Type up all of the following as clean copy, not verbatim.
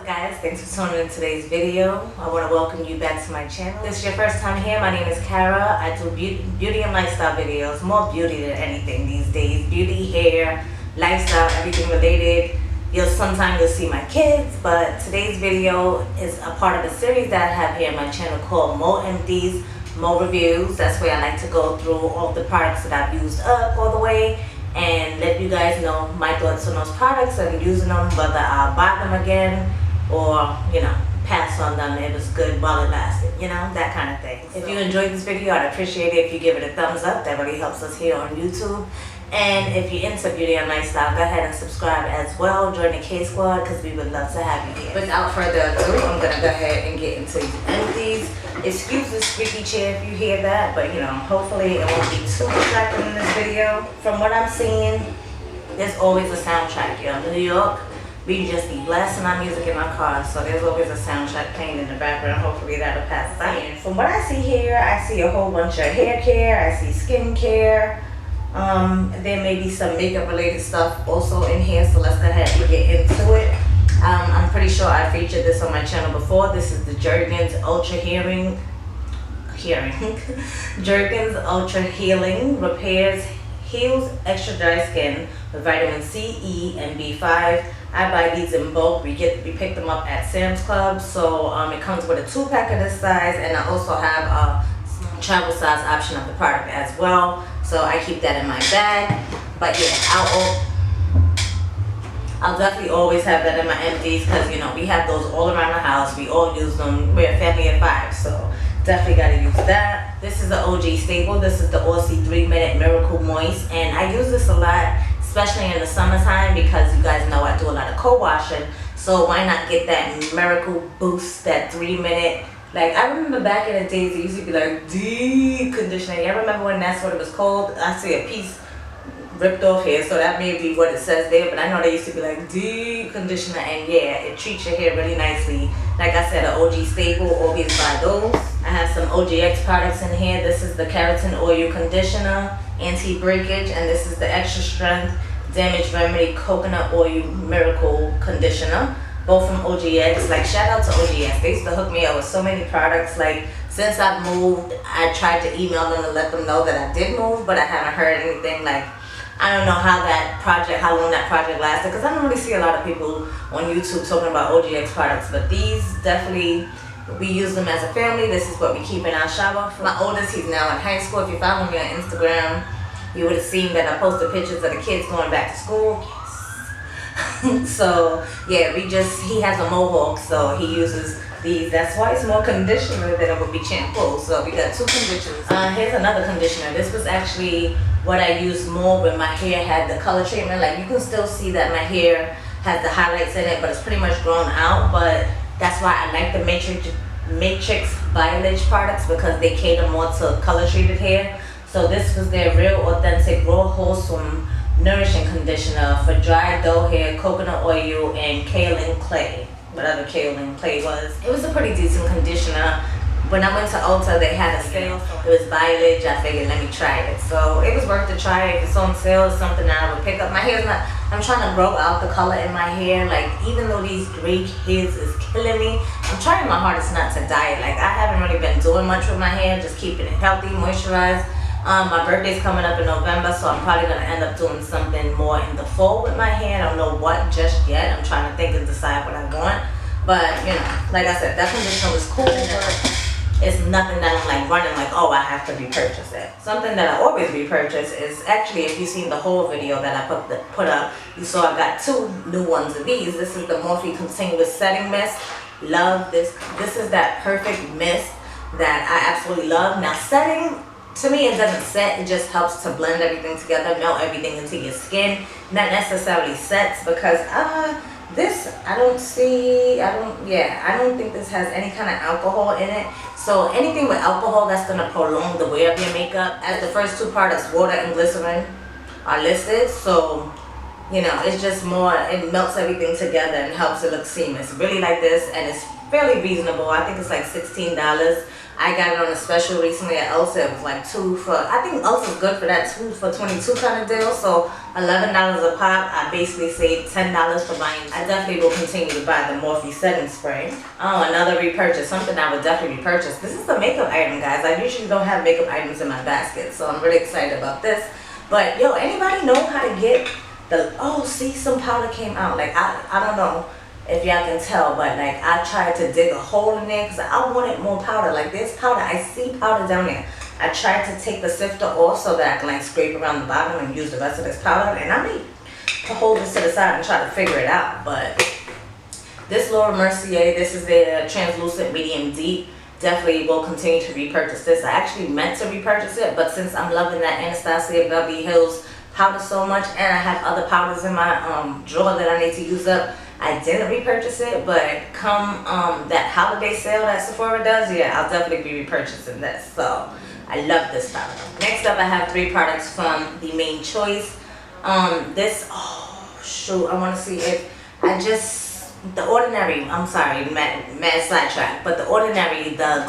up guys, thanks for tuning in today's video. I want to welcome you back to my channel. If this is your first time here, my name is Kara. I do beauty and lifestyle videos, more beauty than anything these days. Beauty, hair, lifestyle, everything related. Sometimes you'll see my kids, but today's video is a part of a series that I have here on my channel called More Empties, More Reviews. That's where I like to go through all the products that I've used up all the way and let you guys know my thoughts on those products and using them, whether I'll buy them again or, pass on them. It was good while it lasted, that kind of thing. If you enjoyed this video, I'd appreciate it if you give it a thumbs up. That really helps us here on YouTube. And if you're into beauty and lifestyle, go ahead and subscribe as well. Join the K Squad because we would love to have you here. Without further ado, I'm going to go ahead and get into these empties. Excuse the squeaky chair if you hear that, but hopefully it won't be too distracting in this video. From what I'm seeing, there's always a soundtrack. New York, we just be blasting our music in our cars, so there's always a soundtrack playing in the background. Hopefully that'll pass by. And from what I see here, I see a whole bunch of hair care, I see skin care. There may be some makeup related stuff also in here, so let's go ahead and get into it. I'm pretty sure I featured this on my channel before. This is the Jergens Ultra Jergens Ultra Healing Repairs Heals Extra Dry Skin with vitamin C, E, and B5. I buy these in bulk. We pick them up at Sam's Club. So it comes with a 2-pack of this size, and I also have a travel size option of the product as well. So I keep that in my bag. But yeah, I'll definitely always have that in my empties because we have those all around the house. We all use them. We're a family of 5, so definitely gotta use that. This is the OG staple. This is the Aussie 3-Minute Miracle Moist, and I use this a lot, especially in the summertime because you guys know I do a lot of co-washing. So why not get that miracle boost, that 3-minute? Like, I remember back in the days, it used to be like deep conditioning. I remember when that's what it was called. I see a piece ripped off here, so that may be what it says there. But I know they used to be like deep conditioner, and yeah, it treats your hair really nicely. Like I said, an OG staple, always buy those. I have some OGX products in here. This is the Keratin Oil Conditioner, Anti-Breakage, and this is the Extra Strength Damage Remedy Coconut Oil Miracle Conditioner. Both from OGX. Like, shout out to OGX. They used to hook me up with so many products. Like, since I've moved, I tried to email them to let them know that I did move, but I haven't heard anything. Like, I don't know how long that project lasted, because I don't really see a lot of people on YouTube talking about OGX products, but these definitely, we use them as a family. This is what we keep in our shower. For my oldest, he's now in high school. If you follow me on Instagram, you would have seen that I posted pictures of the kids going back to school. So yeah, he has a mohawk, so he uses these. That's why it's more conditioner than it would be shampoo. So we got 2 conditioners. Here's another conditioner. This was actually what I used more when my hair had the color treatment. Like, you can still see that my hair has the highlights in it, but it's pretty much grown out. But that's why I like the Matrix Violet products, because they cater more to color treated hair. So this was their real authentic raw wholesome nourishing conditioner for dry doe hair, coconut oil, and kaolin clay, whatever kaolin clay was. It was a pretty decent conditioner. When I went to Ulta, they had a sale. It was Violet. I figured, let me try it. So it was worth a try. If it's on sale, it's something that I would pick up. My hair's not, I'm trying to grow out the color in my hair. Like, even though these gray hairs is killing me, I'm trying my hardest not to dye it. Like, I haven't really been doing much with my hair, just keeping it healthy, moisturized. My birthday's coming up in November, so I'm probably going to end up doing something more in the fall with my hair. I don't know what just yet. I'm trying to think and decide what I want. But, like I said, that conditioner was cool, but it's nothing that I'm like running like, oh, I have to repurchase it. Something that I always repurchase is, actually, if you've seen the whole video that I put up, you saw I got 2 new ones of these. This is the Morphe Continuous Setting Mist. Love this. This is that perfect mist that I absolutely love. Now, setting, to me, it doesn't set, it just helps to blend everything together, melt everything into your skin. Not necessarily sets, because this, I don't think this has any kind of alcohol in it. So anything with alcohol, that's going to prolong the wear of your makeup. As the first 2 products, water and glycerin, are listed. So, it's just more, it melts everything together and helps it look seamless. Really like this, and it's fairly reasonable. I think it's like $16. I got it on a special recently at Ulta. It was like 2 for, I think Ulta's good for that 2 for 22 kind of deal. So $11 a pop. I basically saved $10 for buying. I definitely will continue to buy the Morphe setting spray. Oh, another repurchase, something I would definitely repurchase. This is a makeup item, guys. I usually don't have makeup items in my basket, so I'm really excited about this. But yo, anybody know how to get the, oh, see, some powder came out. Like I don't know if y'all can tell, but like I tried to dig a hole in there because I wanted more powder. Like there's powder, I see powder down there. I tried to take the sifter off so that I can like scrape around the bottom and use the rest of this powder, and I may hold this to the side and try to figure it out. But this Laura Mercier, this is their translucent medium deep. Definitely will continue to repurchase this. I actually meant to repurchase it, but since I'm loving that Anastasia Beverly Hills powder so much, and I have other powders in my drawer that I need to use up, I didn't repurchase it. But come that holiday sale that Sephora does, yeah, I'll definitely be repurchasing this. So I love this powder. Next up, I have 3 products from the Main Choice. This, oh shoot, I want to see if I just, the Ordinary, I'm sorry, mad sidetrack, but the Ordinary, the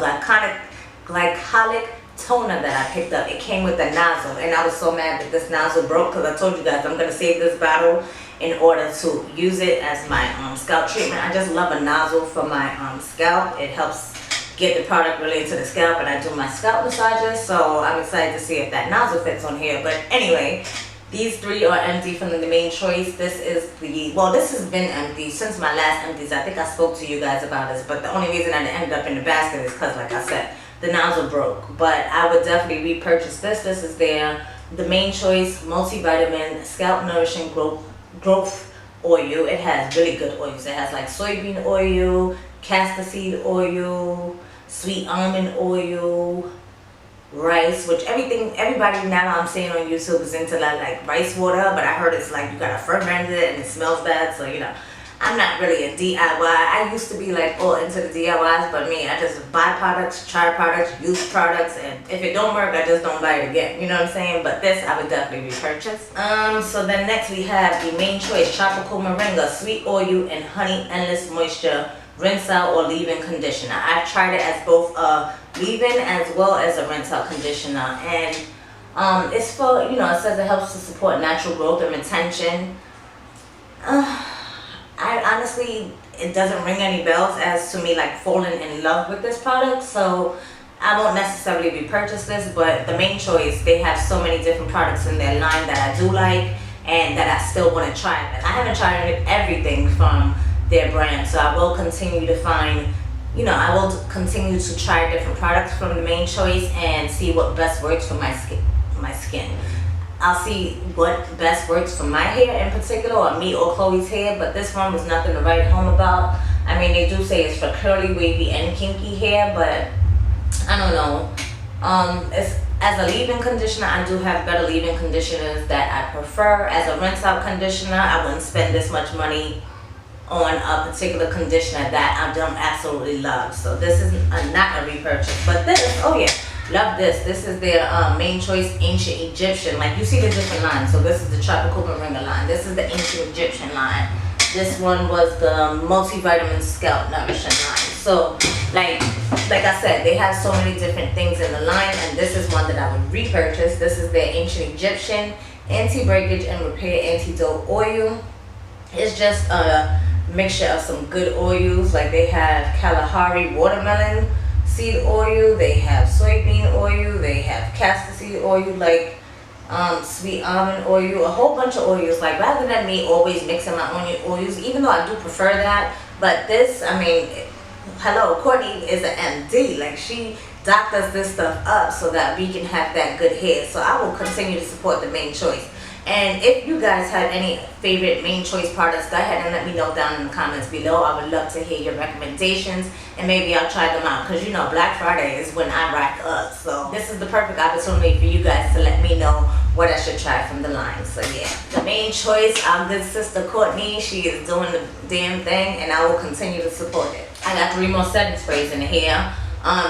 glycolic toner that I picked up, it came with the nozzle, and I was so mad that this nozzle broke because I told you guys I'm going to save this bottle in order to use it as my scalp treatment. I just love a nozzle for my scalp. It helps get the product really into the scalp, and I do my scalp massages, so I'm excited to see if that nozzle fits on here. But anyway, these 3 are empty from the Main Choice. This is the, well, this has been empty since my last empties. I think I spoke to you guys about this, but the only reason I ended up in the basket is because, like I said, the nozzle broke. But I would definitely repurchase this. This is the Main Choice multivitamin scalp nourishing growth oil. It has really good oils. It has like soybean oil, castor seed oil, sweet almond oil, rice, which everybody now I'm seeing on YouTube is into that like rice water, but I heard it's like you gotta ferment it and it smells bad. So you know, I'm not really a DIY. I used to be like all into the DIYs, but me, I just buy products, try products, use products, and if it don't work, I just don't buy it again. You know what I'm saying? But this I would definitely repurchase. So then next we have the Main Choice Tropical Moringa Sweet Oil and Honey Endless Moisture Rinse Out or Leave-In Conditioner. I've tried it as both a leave-in as well as a rinse out conditioner, and it's for, you know, it says it helps to support natural growth and retention. I honestly, it doesn't ring any bells as to me like falling in love with this product, so I won't necessarily repurchase this. But the Main Choice, they have so many different products in their line that I do like and that I still want to try. I haven't tried everything from their brand, so I will continue to find, you know, I will continue to try different products from the Main Choice and see what best works for my skin. I'll see what best works for my hair in particular, or me or Chloe's hair, but this one was nothing to write home about. I mean, they do say it's for curly, wavy, and kinky hair, but I don't know. It's, as a leave-in conditioner, I do have better leave-in conditioners that I prefer. As a rinse-out conditioner, I wouldn't spend this much money on a particular conditioner that I don't absolutely love. So this is not a repurchase. But this, oh yeah, love this. This is their Main Choice Ancient Egyptian. Like, you see the different lines. So this is the Tropical Moringa line. This is the Ancient Egyptian line. This one was the Multivitamin Scalp Nourishing line. So like I said, they have so many different things in the line, and this is one that I would repurchase. This is their Ancient Egyptian Anti-Breakage and Repair Antidote Oil. It's just a mixture of some good oils. Like, they have Kalahari watermelon seed oil, they have soybean oil, they have castor seed oil, like sweet almond oil, a whole bunch of oils. Like, rather than me always mixing my own oils, even though I do prefer that, but this, I mean, hello, Courtney is an MD. Like, she doctors this stuff up so that we can have that good hair. So I will continue to support the Main Choice. And if you guys have any favorite Main Choice products, go ahead and let me know down in the comments below. I would love to hear your recommendations, and maybe I'll try them out, because you know Black Friday is when I rack up. So this is the perfect opportunity for you guys to let me know what I should try from the line. So yeah, the Main Choice, our good sister Courtney, she is doing the damn thing, and I will continue to support it. I got 3 more setting sprays in here.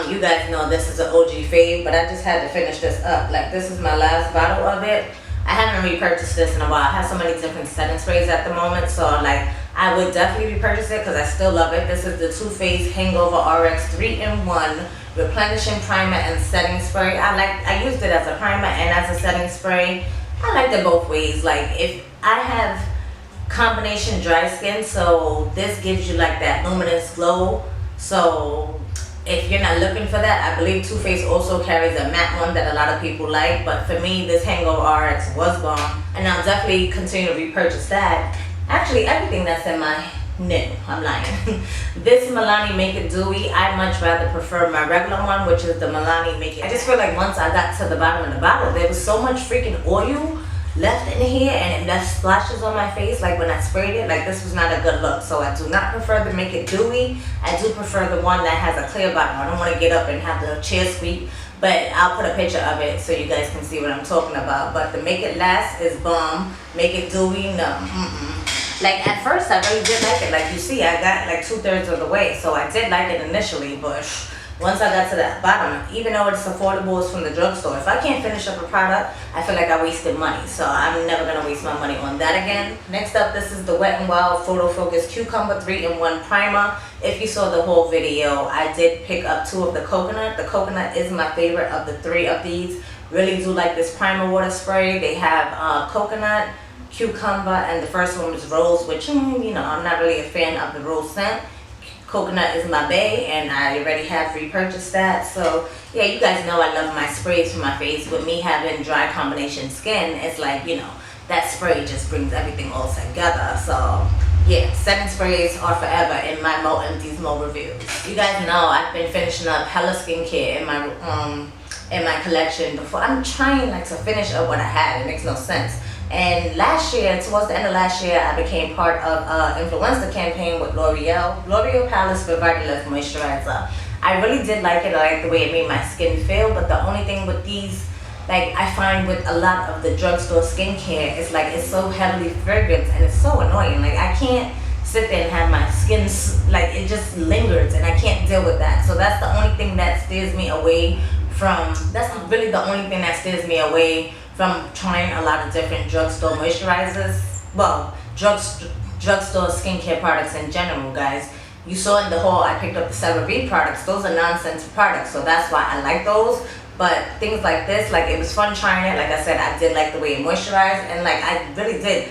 You guys know this is an OG fave, but I just had to finish this up. Like, this is my last bottle of it. I haven't repurchased this in a while. I have so many different setting sprays at the moment, so like I would definitely repurchase it because I still love it. This is the Too Faced Hangover RX 3-in-1 replenishing primer and setting spray. I used it as a primer and as a setting spray. I liked it both ways. Like, if I have combination dry skin, so this gives you like that luminous glow. So if you're not looking for that, I believe Too Faced also carries a matte one that a lot of people like, but for me this Hangover RX was bomb, and I'll definitely continue to repurchase that. Actually, everything that's in my I'm lying. This Milani Make It Dewy, I much rather prefer my regular one, which is the Milani Make It. I just feel like once I got to the bottom of the bottle, there was so much freaking oil left in here, and it left splashes on my face. Like when I sprayed it, like this was not a good look. So I do not prefer the Make It Dewy. I do prefer the one that has a clear bottom. I don't want to get up and have the chair squeak, but I'll put a picture of it so you guys can see what I'm talking about. But the Make It Last is bomb. Make It Dewy, no. Like at first I really did like it. Like you see, I got like 2/3 of the way, so I did like it initially, but once I got to that bottom, even though it's affordable, it's from the drugstore, if I can't finish up a product, I feel like I wasted money. So I'm never gonna waste my money on that again. Next up, this is the Wet n Wild Photo Focus Cucumber 3-in-1 Primer. If you saw the whole video, I did pick up 2 of the coconut. The coconut is my favorite of the 3 of these. Really do like this primer water spray. They have coconut, cucumber, and the first one was rose, which you know, I'm not really a fan of the rose scent. Coconut is my bae, and I already have repurchased that. So yeah, you guys know I love my sprays for my face. With me having dry combination skin, it's like, you know, that spray just brings everything all together. So yeah, setting sprays are forever in my Empties reviews. You guys know I've been finishing up hella skincare in my collection before. I'm trying like to finish up what I had. It makes no sense. And last year, towards the end of last year, I became part of an influencer campaign with L'Oreal Palace Revitalift Moisturizer. I really did like it. I like the way it made my skin feel, but the only thing with these, like I find with a lot of the drugstore skincare, it's like it's so heavily fragranced and it's so annoying. Like I can't sit there and have my skin, like it just lingers, and I can't deal with that. So that's the only thing that steers me away from, from trying a lot of different drugstore moisturizers. Well, drugstore skincare products in general, guys. You saw in the haul I picked up the CeraVe products. Those are nonsense products, so that's why I like those. But things like this, like it was fun trying it. Like I said, I did like the way it moisturized, and like I really did.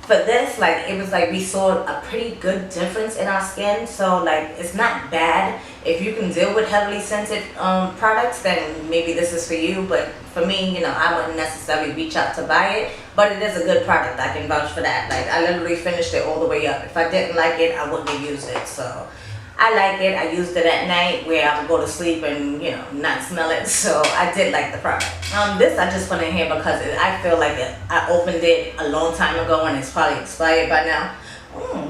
For this, like it was like we saw a pretty good difference in our skin. So like it's not bad. If you can deal with heavily scented products, then maybe this is for you. But for me, you know, I wouldn't necessarily reach out to buy it, but it is a good product. I can vouch for that. Like I literally finished it all the way up. If I didn't like it, I wouldn't have used it. So I like it. I used it at night where I would go to sleep and, you know, not smell it. So I did like the product. This I just put in here because I feel like I opened it a long time ago and it's probably expired by now.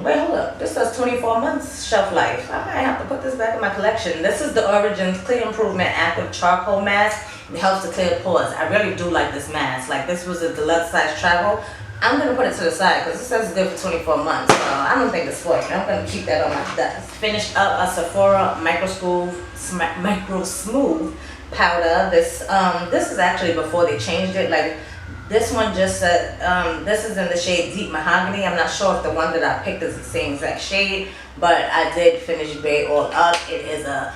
Wait, hold up. This says 24 months shelf life. I might have to put this back in my collection. This is the Origins Clear Improvement Active Charcoal Mask. It helps to clear pores. I really do like this mask. Like this was a deluxe size travel. I'm going to put it to the side because it says it's good for 24 months. So I don't think it's spoiled. I'm going to keep that on my desk. Finished up a Sephora Micro Smooth powder. This is actually before they changed it. Like this one just said, this is in the shade Deep Mahogany. I'm not sure if the one that I picked is the same exact shade, but I did finish Bay All Up. It is a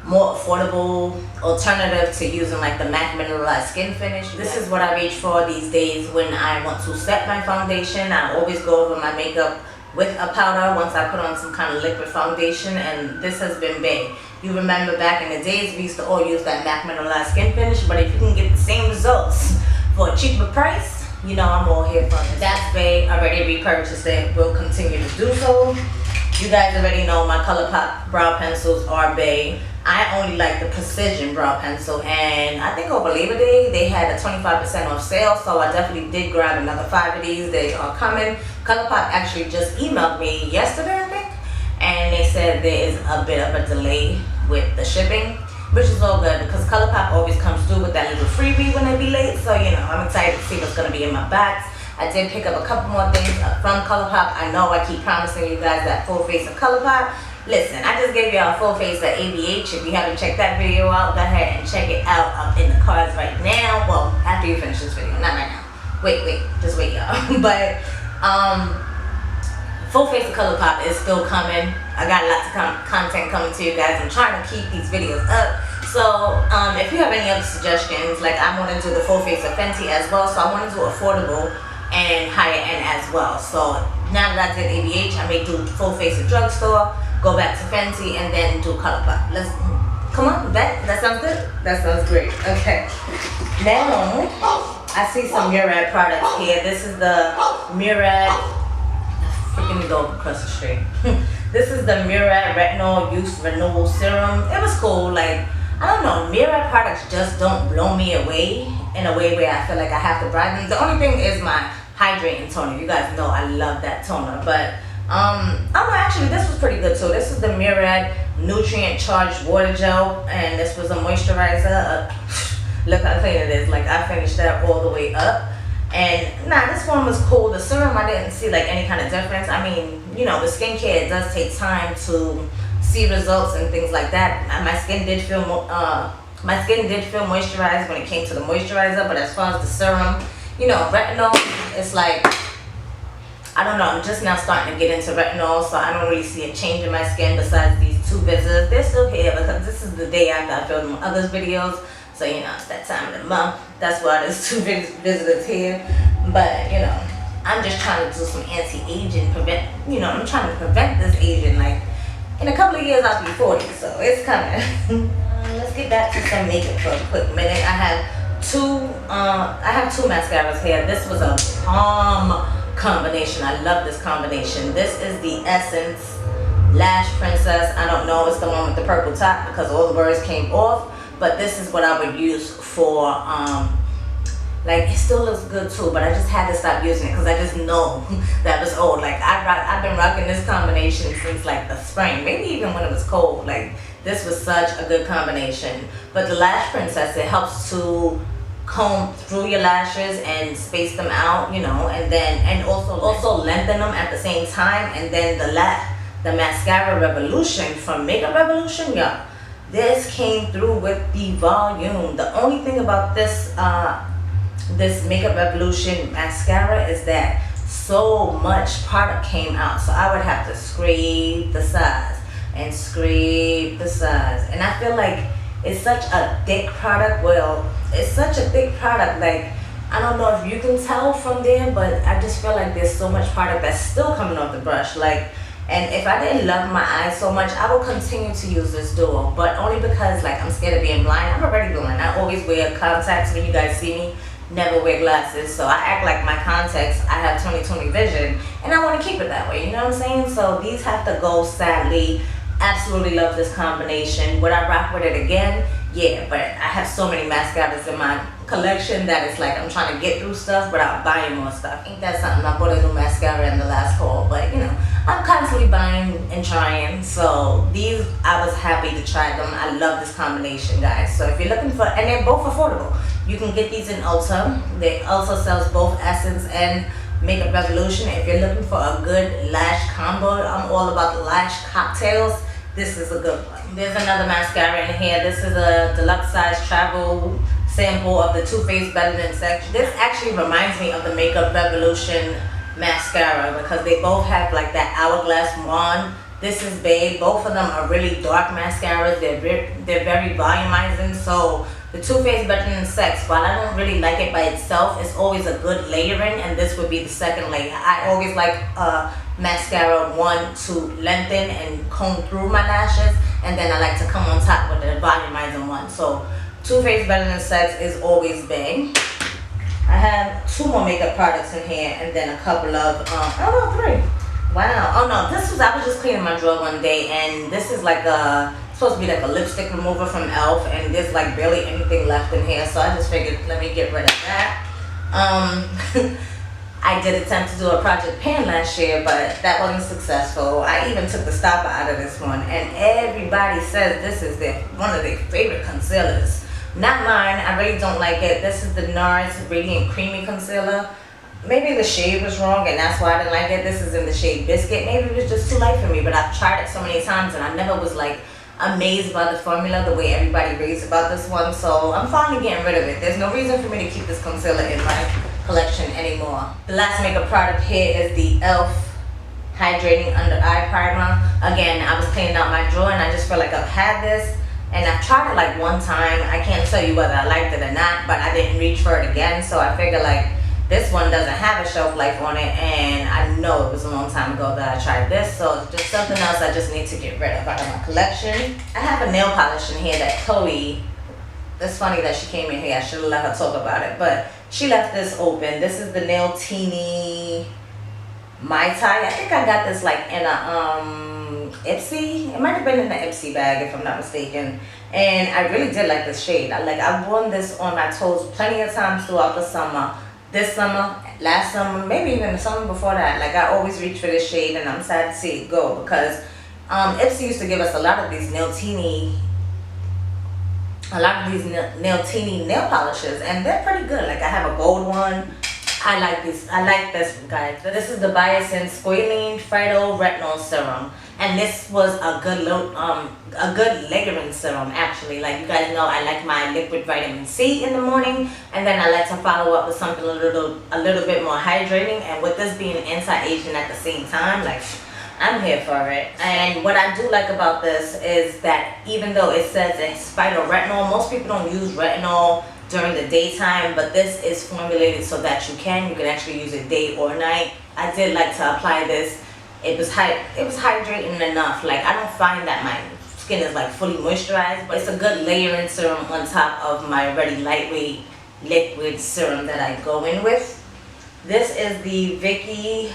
more affordable alternative to using like the MAC Mineralized Skin Finish. This is what I reach for these days when I want to set my foundation. I always go over my makeup with a powder once I put on some kind of liquid foundation, and this has been big. You remember back in the days we used to all use that MAC Mineralized Skin Finish, but if you can get the same results for a cheaper price, you know I'm all here for it. That's Bae. I already repurchased it. Will continue to do so. You guys already know my ColourPop brow pencils are Bae. I only like the Precision brow pencil, and I think over Labor Day they had a 25% off sale, so I definitely did grab another 5 of these. They are coming. ColourPop actually just emailed me yesterday, I think, and they said there is a bit of a delay with the shipping, which is all good because ColourPop always comes through with that little freebie when they be late. So you know, I'm excited to see what's going to be in my box. I did pick up a couple more things from ColourPop. I know I keep promising you guys that full face of ColourPop. Listen, I just gave y'all a full face of ABH. If you haven't checked that video out, go ahead and check it out up in the cards right now. Well, after you finish this video, not right now. Wait, just wait, y'all. But Full face of color pop is still coming. I got lots of content coming to you guys. I'm trying to keep these videos up. So if you have any other suggestions, like I want to do the full face of Fenty as well. So I want to do affordable and higher end as well. So now that I did ABH, I may do full face of drugstore, go back to Fenty, and then do color pop. Let's come on, that sounds good. That sounds great. Okay. Now I see some Murad products here. This is the Murad. Freaking go across the street. This is the Murad Retinol Youth Renewal Serum. It was cool. Like, I don't know, Murad products just don't blow me away in a way where I feel like I have to buy them. The only thing is my hydrating toner. You guys know I love that toner. But I don't know, actually this was pretty good too. This is the Murad Nutrient Charged Water Gel, and this was a moisturizer. Look how clean it is. Like, I finished that all the way up. And nah, this one was cool. The serum, I didn't see like any kind of difference. I mean, you know, the skincare, it does take time to see results and things like that. My skin did feel moisturized when it came to the moisturizer, but as far as the serum, you know, retinol, it's like, I don't know, I'm just now starting to get into retinol, so I don't really see a change in my skin besides these 2 visitors. They're still here because this is the day after I filmed my other videos. So, you know, it's that time of the month. That's why there's 2 visitors here. But, you know, I'm just trying to do some anti-aging, I'm trying to prevent this aging. Like, in a couple of years, I'll be 40, so it's coming. Let's get back to some makeup for a quick minute. I have two mascaras here. This was a bomb combination. I love this combination. This is the Essence Lash Princess. I don't know, it's the one with the purple top because all the words came off. But this is what I would use for, like, it still looks good too, but I just had to stop using it because I just know that was old. Like, I've been rocking this combination since like the spring, maybe even when it was cold. Like, this was such a good combination. But the Lash Princess, it helps to comb through your lashes and space them out, you know, and also lengthen them at the same time. And then the Mascara Revolution from Makeup Revolution, yeah. This came through with the volume. The only thing about this this Makeup Revolution mascara is that so much product came out. So I would have to scrape the sides and scrape the sides. And I feel like it's such a thick product. Well, it's such a thick product. Like, I don't know if you can tell from there, but I just feel like there's so much product that's still coming off the brush. Like, and if I didn't love my eyes so much, I will continue to use this duo, but only because like I'm scared of being blind. I'm already blind. I always wear contacts when you guys see me, never wear glasses. So I act like my contacts, I have 20/20 vision, and I want to keep it that way, you know what I'm saying? So these have to go, sadly. Absolutely love this combination. Would I rock with it again? Yeah, but I have so many mascaras in my collection that it's like I'm trying to get through stuff without buying more stuff. Ain't that something? I bought a new mascara in the last haul, but you know, I'm constantly buying and trying. So these, I was happy to try them. I love this combination, guys. So if you're looking for, and they're both affordable, you can get these in Ulta. They also sells both Essence and Makeup Revolution. If you're looking for a good lash combo, I'm all about the lash cocktails. This is a good one. There's another mascara in here. This is a deluxe size travel sample of the Too Faced Better Than Sex. This actually reminds me of the Makeup Revolution mascara because they both have like that hourglass wand. This is Babe. Both of them are really dark mascaras. They're very volumizing. So the Too Faced Better Than Sex, while I don't really like it by itself, it's always a good layering, and this would be the second layer. I always like mascara one to lengthen and comb through my lashes, and then I like to come on top with the volumizing one. So Too Faced Better Than Sex is always big. I have 2 more makeup products in here, and then a couple of 3. Wow. Oh no, I was just cleaning my drawer one day, and this is like supposed to be like a lipstick remover from e.l.f. and there's like barely anything left in here, so I just figured let me get rid of that. I did attempt to do a project pan last year, but that wasn't successful. I even took the stopper out of this one, and everybody says this is one of their favorite concealers. Not mine. I really don't like it. This is the NARS Radiant Creamy Concealer. Maybe the shade was wrong, and that's why I didn't like it. This is in the shade Biscuit. Maybe it was just too light for me, but I've tried it so many times, and I never was like amazed by the formula the way everybody raves about this one. So I'm finally getting rid of it. There's no reason for me to keep this concealer in my collection anymore. The last makeup product here is the e.l.f. hydrating under eye primer. Again, I was cleaning out my drawer and I just feel like I've had this, and I've tried it like one time. I can't tell you whether I liked it or not, but I didn't reach for it again, so I figure like this one doesn't have a shelf life on it, and I know it was a long time ago that I tried this, so it's just something else I just need to get rid of out of my collection. I have a nail polish in here that Chloe, it's funny that she came in here, I should have let her talk about it, but she left this open. This is the Nail Teeny Mai Tai. I think I got this like in a Ipsy. It might have been in the Ipsy bag if I'm not mistaken. And I really did like this shade. I've worn this on my toes plenty of times throughout the summer. This summer, last summer, maybe even the summer before that. Like, I always reach for this shade, and I'm sad to see it go because Ipsy used to give us a lot of these Nail Teeny nail polishes, and they're pretty good. Like, I have a gold one. I like this one, guys. This is the Biotin Squalene Phyto Retinol Serum, and this was a good layering serum actually. Like, you guys know, I like my liquid vitamin C in the morning, and then I like to follow up with something a little bit more hydrating. And with this being anti-aging at the same time, like, I'm here for it. And what I do like about this is that even though it says it's phytoretinol, most people don't use retinol during the daytime, but this is formulated so that you can actually use it day or night. I did like to apply this. It was hydrating enough. Like, I don't find that my skin is like fully moisturized, but it's a good layering serum on top of my already lightweight liquid serum that I go in with. This is the Vicky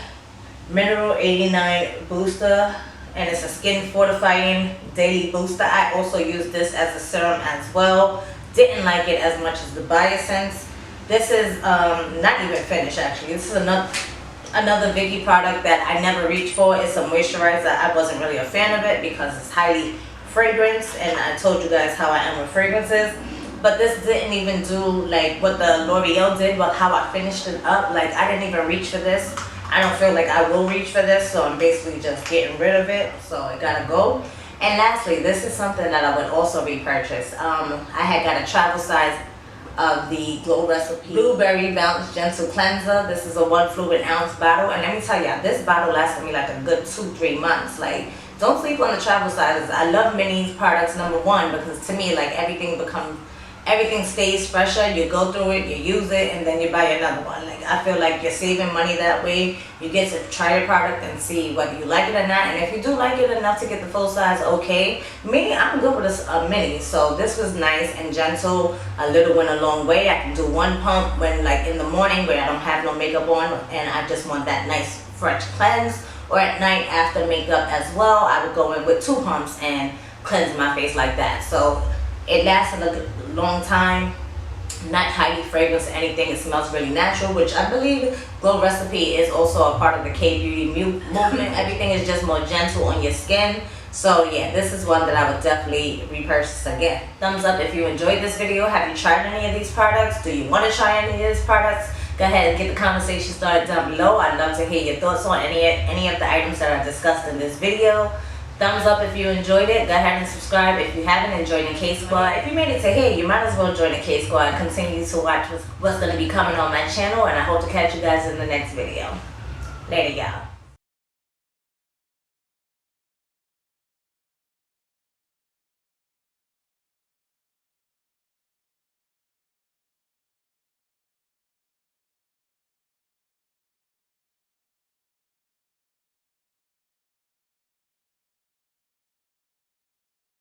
Mineral 89 Booster, and it's a skin fortifying daily booster. I also use this as a serum as well. Didn't like it as much as the Biosense. This is not even finished actually. This is another Vicky product that I never reached for. It's a moisturizer. I wasn't really a fan of it because it's highly fragranced, and I told you guys how I am with fragrances. But this didn't even do like what the L'Oreal did, but how I finished it up. Like, I didn't even reach for this. I don't feel like I will reach for this, so I'm basically just getting rid of it. So it gotta go. And lastly, this is something that I would also repurchase. I had got a travel size of the Glow Recipe Blueberry Bounce Gentle Cleanser. This is a 1 fluid ounce bottle, and let me tell you, this bottle lasted me like a good 2-3 months. Like, don't sleep on the travel sizes. I love Minis products, number one, because to me, like, everything stays fresher. You go through it, you use it, and then you buy another one. Like, I feel like you're saving money that way. You get to try your product and see whether you like it or not. And if you do like it enough to get the full size, okay. Me, I'm good with a mini. So this was nice and gentle. A little went a long way. I can do 1 pump when, like, in the morning where I don't have no makeup on and I just want that nice fresh cleanse. Or at night after makeup as well, I would go in with 2 pumps and cleanse my face like that. So it lasted a long time, not highly fragranced or anything. It smells really natural, which I believe Glow Recipe is also a part of the K-beauty movement. Everything is just more gentle on your skin. So yeah, this is one that I would definitely repurchase again. Thumbs up if you enjoyed this video. Have you tried any of these products? Do you want to try any of these products? Go ahead and get the conversation started down below. I'd love to hear your thoughts on any of the items that I discussed in this video. Thumbs up if you enjoyed it. Go ahead and subscribe if you haven't, and join the K Squad. If you made it to here, you might as well join the K Squad and continue to watch what's going to be coming on my channel, and I hope to catch you guys in the next video. Later, y'all.